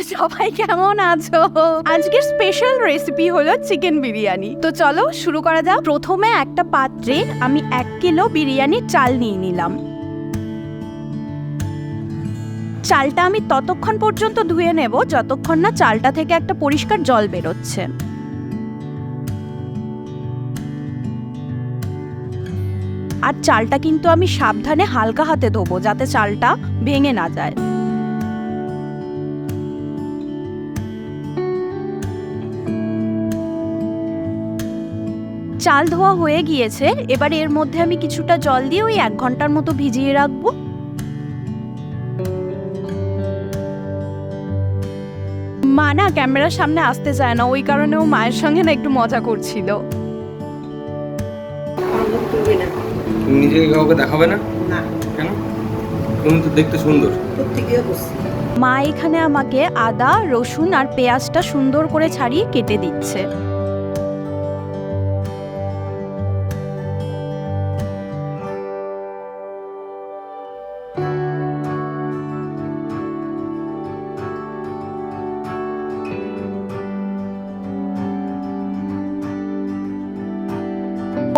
সবাই কেমন আছো? আজকের স্পেশাল রেসিপি হলো চিকেন বিরিয়ানি। তো চলো শুরু করা যাক। প্রথমে একটা পাত্রে আমি 1 কিলো বিরিয়ানির চাল নিয়ে নিলাম। চালটা আমি ততক্ষণ পর্যন্ত ধুয়ে নেব যতক্ষণ না চালটা থেকে একটা পরিষ্কার জল বেরোচ্ছে। আর চালটা কিন্তু আমি সাবধানে হালকা হাতে ধোবো যাতে চালটা ভেঙে না যায়। চাল ধোয়া হয়ে গিয়েছে, এবার এর মধ্যে আমি কিছুটা জল দিয়ে ওই 1 ঘন্টার মতো ভিজিয়ে রাখবো। মা না ক্যামেরার সামনে আসতে চায় না, ওই কারণে ও মায়ের সঙ্গে না একটু মজা করছিল। তুমি নিজেকে কাউকে দেখাবে না? না। কেন? তুমি তো দেখতে সুন্দর। মা এখানে আমাকে আদা, রসুন আর পেঁয়াজটা সুন্দর করে ছাড়িয়ে কেটে দিচ্ছে।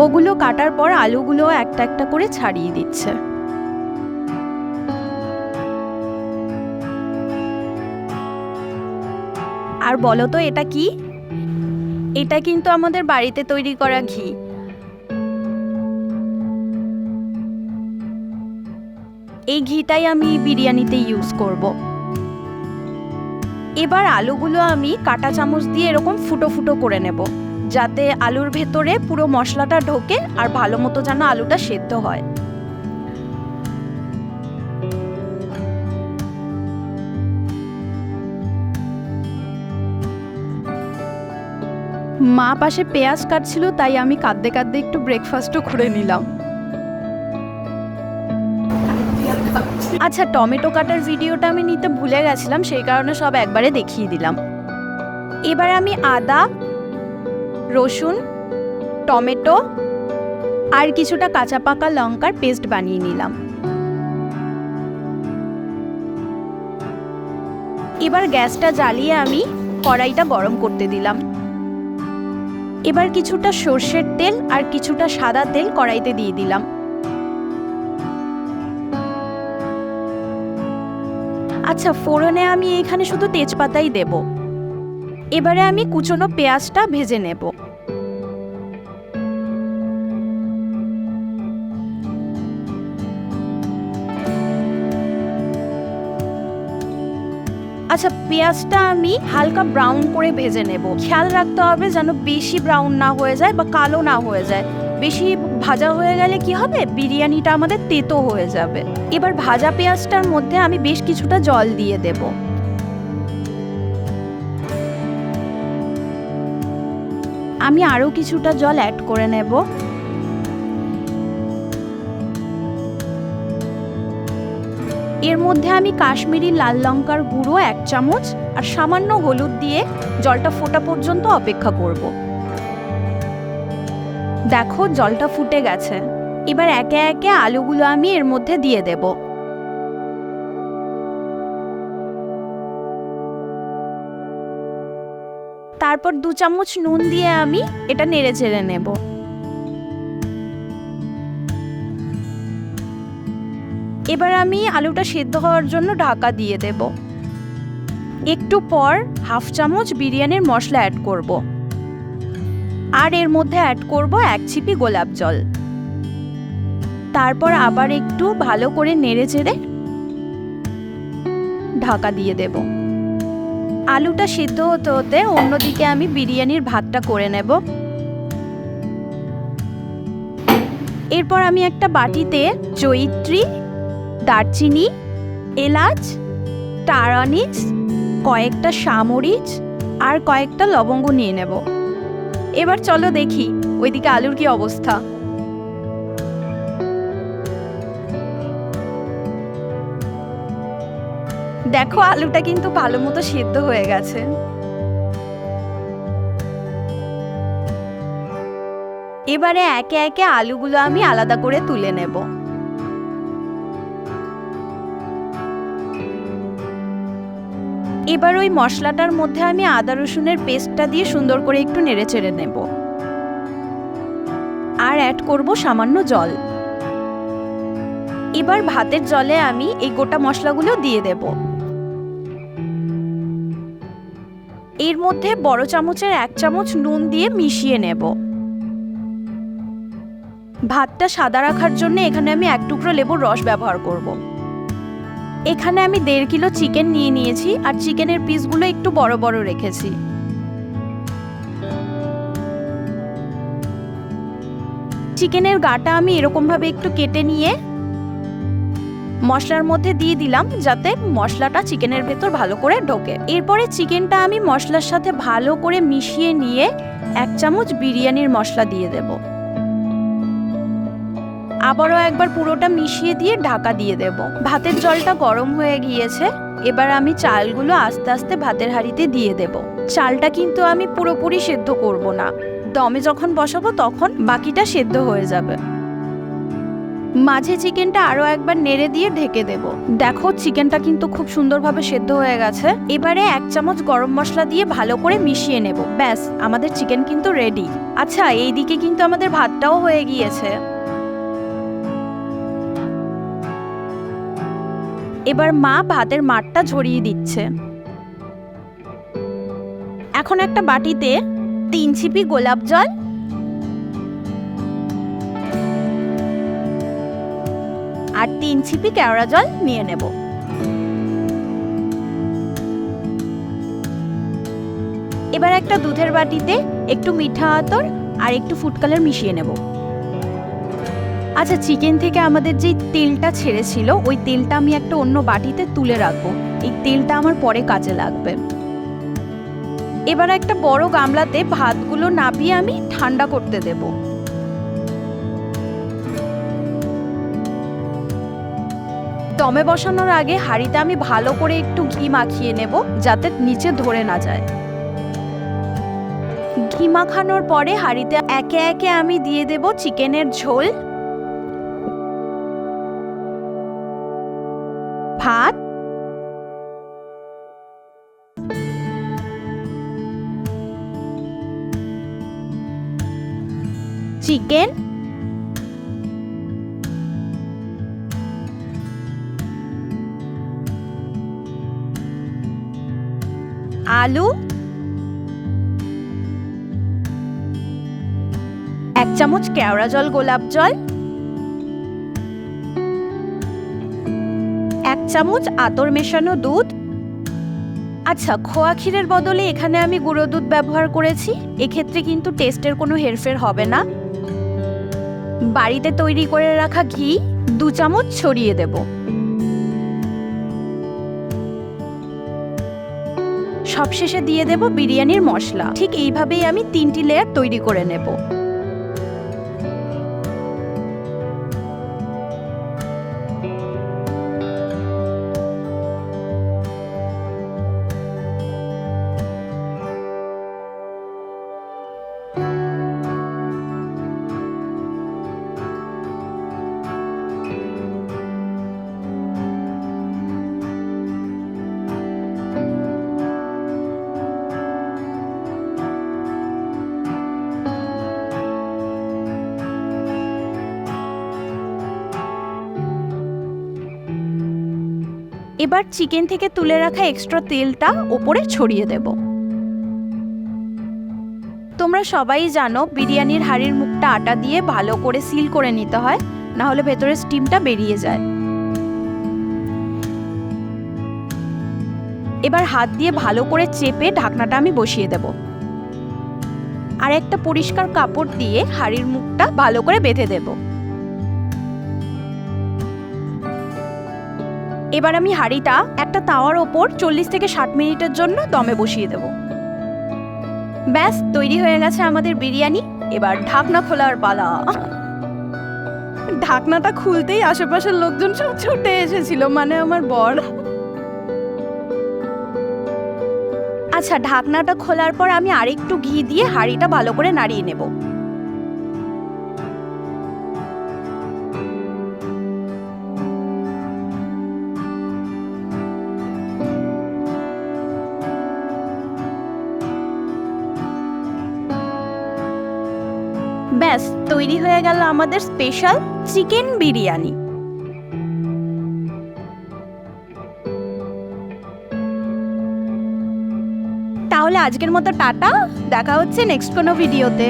ওগুলো কাটার পর আলুগুলো একটা একটা করে ছাড়িয়ে দিচ্ছে। আর বলো তো এটা কি? এটা কিন্তু আমাদের বাড়িতে তৈরি করা ঘি। এই ঘিটাই আমি বিরিয়ানিতে ইউজ করব। এবার আলুগুলো আমি কাঁটা চামচ দিয়ে এরকম ফুটো ফুটো করে নেব যাতে আলুর ভেতরে পুরো মশলাটা ঢোকে আর ভালো মতো যেন আলুটা সেদ্ধ হয়। মা পাশে পেঁয়াজ কাটছিল, তাই আমি কাঁদতে কাঁদতে একটু ব্রেকফাস্টও করে নিলাম। আচ্ছা, টমেটো কাটার ভিডিওটা আমি নিতে ভুলে গেছিলাম, সেই কারণে সব একবারে দেখিয়ে দিলাম। এবার আমি আদা, রসুন, টমেটো আর কিছুটা কাঁচা পাকা লঙ্কার পেস্ট বানিয়ে নিলাম। এবার গ্যাসটা জ্বালিয়ে আমি কড়াইটা গরম করতে দিলাম। এবার কিছুটা সর্ষের তেল আর কিছুটা সাদা তেল কড়াইতে দিয়ে দিলাম। আচ্ছা, ফোড়নে আমি এখানে শুধু তেজপাতাই দেব। এবারে আমি কুচনো পেঁয়াজটা ভেজে নেব। আচ্ছা, পেঁয়াজটা আমি হালকা ব্রাউন করে ভেজে নেব। খেয়াল রাখতে হবে যেন বেশি ব্রাউন না হয়ে যায় বা কালো না হয়ে যায়। বেশি ভাজা হয়ে গেলে কি হবে, বিরিয়ানিটা আমাদের তেতো হয়ে যাবে। এবার ভাজা পেঁয়াজটার মধ্যে আমি বেশ কিছুটা জল দিয়ে দেব। আমি আরো কিছুটা জল অ্যাড করে নেব। এর মধ্যে আমি কাশ্মীরি লাল লঙ্কার গুঁড়ো 1 চামচ আর সামান্য হলুদ দিয়ে জলটা ফোটা পর্যন্ত অপেক্ষা করব। দেখো জলটা ফুটে গেছে। এবার একে একে আলুগুলো আমি এর মধ্যে দিয়ে দেব। তারপর 2 চামচ নুন দিয়ে আমি এটা নেড়ে চেড়ে নেব। এবার আমি আলুটা সেদ্ধ হওয়ার জন্য ঢাকা দিয়ে দেব। একটু পর 1/2 চামচ বিরিয়ানির মশলা অ্যাড করব। আর এর মধ্যে অ্যাড করব 1 ছিপি গোলাপ জল। তারপর আবার একটু ভালো করে নেড়ে চেড়ে ঢাকা দিয়ে দেব। আলুটা সিদ্ধ হতে হতে অন্যদিকে আমি বিরিয়ানির ভাতটা করে নেব। এরপর আমি একটা বাটিতে জয়িত্রী, দারচিনি, এলাচ, স্টার আনিস, কয়েকটা সামরিচ আর কয়েকটা লবঙ্গ নিয়ে নেব। এবার চলো দেখি ওইদিকে আলুর কি অবস্থা। দেখো আলুটা কিন্তু ভালো মতো সিদ্ধ হয়ে গেছে। এবারে একে একে আলুগুলো আমি আলাদা করে তুলে নেব। এবার ওই মশলাটার মধ্যে আমি আদা রসুনের পেস্টটা দিয়ে সুন্দর করে একটু নেড়েচেড়ে নেব। আর অ্যাড করব সামান্য জল। এবার ভাতের জলে আমি এই গোটা মশলাগুলো দিয়ে দেব। এর মধ্যে বড় চামচের 1 চামচ নুন দিয়ে মিশিয়ে নেব। ভাতটা সাদা রাখার জন্য এখানে আমি 1 টুকরো লেবুর রস ব্যবহার করব। এখানে আমি 1.5 কিলো চিকেন নিয়ে নিয়েছি আর চিকেনের পিসগুলো একটু বড় বড় রেখেছি। চিকেনের গাটা আমি এরকমভাবে একটু কেটে নিয়ে মশলার মধ্যে দিয়ে দিলাম, যাতে মশলাটা চিকেনের ভেতর ভালো করে ঢোকে। এরপরে চিকেনটা আমি মশলার সাথে ভালো করে মিশিয়ে নিয়ে 1 চামচ বিরিয়ানির মশলা দিয়ে দেব। আবারও একবার পুরোটা মিশিয়ে দিয়ে ঢাকা দিয়ে দেব। ভাতের জলটা গরম হয়ে গিয়েছে। এবার আমি চালগুলো আস্তে আস্তে ভাতের হাঁড়িতে দিয়ে দেব। চালটা কিন্তু আমি পুরোপুরি সেদ্ধ করব না, দমে যখন বসাবো তখন বাকিটা সেদ্ধ হয়ে যাবে। মাঝে চিকেনটা আরো একবার নেড়ে দিয়ে ঢেকে দেব। দেখো চিকেনটা কিন্তু খুব সুন্দরভাবে সেদ্ধ হয়ে গেছে। এবারে 1 চামচ গরম মশলা দিয়ে ভালো করে মিশিয়ে নেব। ব্যাস, আমাদের চিকেন কিন্তু রেডি। আচ্ছা, এইদিকে কিন্তু আমাদের ভাতটাও হয়ে গিয়েছে। এবার মা ভাতের মাড়টা ঝরিয়ে দিচ্ছে। এখন একটা বাটিতে 3 ছিপি গোলাপ জল আর 3 ছিপি কেওড়া জল নিয়ে নেব। এবার একটা দুধের বাটিতে একটু মিঠা আতর আর একটু ফুড কালার মিশিয়ে নেব। আচ্ছা, চিকেন থেকে আমাদের যে তেলটা ছেড়েছিল ওই তেলটা আমি একটা অন্য বাটিতে তুলে রাখবো। এই তেলটা আমার পরে কাজে লাগবে। এবার একটা বড় গামলাতে ভাতগুলো নামিয়ে আমি ঠান্ডা করতে দেব। দমে বসানোর আগে হাঁড়িতে আমি ভালো করে একটু ঘি মাখিয়ে নেব, যাতে নিচে ধরে না যায়। ঘি মাখানোর পরে হাঁড়িতে একে একে আমি দিয়ে দেব চিকেনের ঝোল, ভাত, চিকেন, আলু, 1 চামচ কেওড়া জল গোলাপ জল, 1 চামচ আতর মেশানো দুধ। আচ্ছা, খোয়া ক্ষীরের বদলে এখানে আমি গুঁড়ো দুধ ব্যবহার করেছি। এক্ষেত্রে কিন্তু টেস্টের কোনো হেরফের হবে না। বাড়িতে তৈরি করে রাখা ঘি 2 চামচ ছড়িয়ে দেব। সবশেষে দিয়ে দেব বিরিয়ানির মশলা। ঠিক এইভাবেই আমি 3টি লেয়ার তৈরি করে নেব। এবার চিকেন থেকে তুলে রাখা এক্সট্রা তেলটা ওপরে ছড়িয়ে দেব। তোমরা সবাই জানো বিরিয়ানির হাঁড়ির মুখটা আটা দিয়ে ভালো করে সিল করে নিতে হয়, না হলে ভেতরের স্টিমটা বেরিয়ে যায়। এবার হাত দিয়ে ভালো করে চেপে ঢাকনাটা আমি বসিয়ে দেব। আর একটা পরিষ্কার কাপড় দিয়ে হাঁড়ির মুখটা ভালো করে বেঁধে দেব। এবার আমি হাঁড়িটা একটা তাওয়ার ওপর 40 থেকে 60 মিনিটের জন্য দমে বসিয়ে দেব। ব্যাস, তৈরি হয়ে গেছে আমাদের বিরিয়ানি। এবার ঢাকনা খোলার পালা। ঢাকনাটা খুলতেই আশেপাশের লোকজন সব ছুটে এসেছিল, মানে আমার বর। আচ্ছা, ঢাকনাটা খোলার পর আমি আরেকটু ঘি দিয়ে হাঁড়িটা ভালো করে নাড়িয়ে নেব। ব্যাস তৈরি হয়ে গেল আমাদের স্পেশাল চিকেন বিরিয়ানি। তাহলে আজকের মতো টাটা, দেখা হচ্ছে নেক্সট কোনো ভিডিওতে।